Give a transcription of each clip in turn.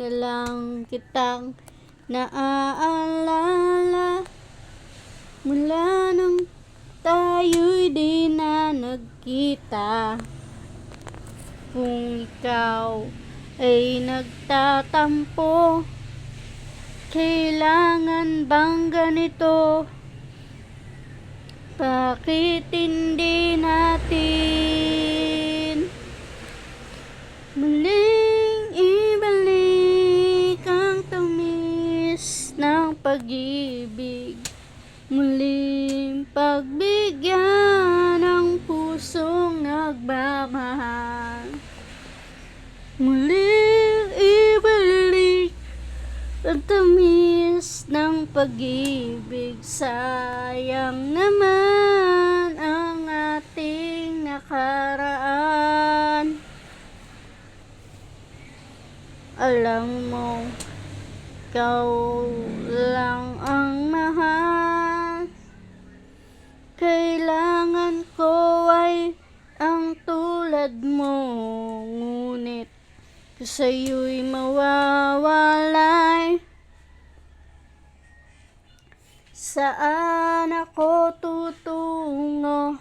na lang kitang naaalala mula nung tayo'y di na nagkita. Kung ikaw ay nagtatampo, kailangan bang ganito? Bakit hindi natin muling ibalik ang tamis ng pag-ibig? Muling pagbigyan ng pusong nagmamahal. Muling ibalik ang tamis ng pag-ibig. Sayang naman ang ating nakaraan. Alam mo, ikaw lang ang mahal. Kailangan ko ay ang tulad mo, ngunit sa'yo'y mawawalay. Saan ako tutungo?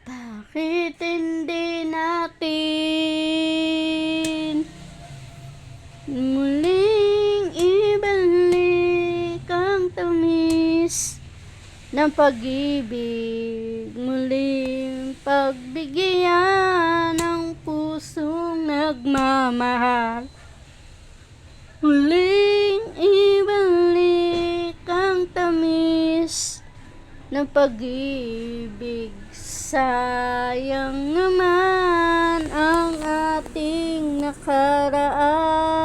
Bakit hindi natin muling ibalik ang tamis ng pag-ibig? Muling pagbigyan ng pusong nagmamahal. Muling ibalik ang tamis ng pag-ibig. Sayang naman ang ating nakaraan.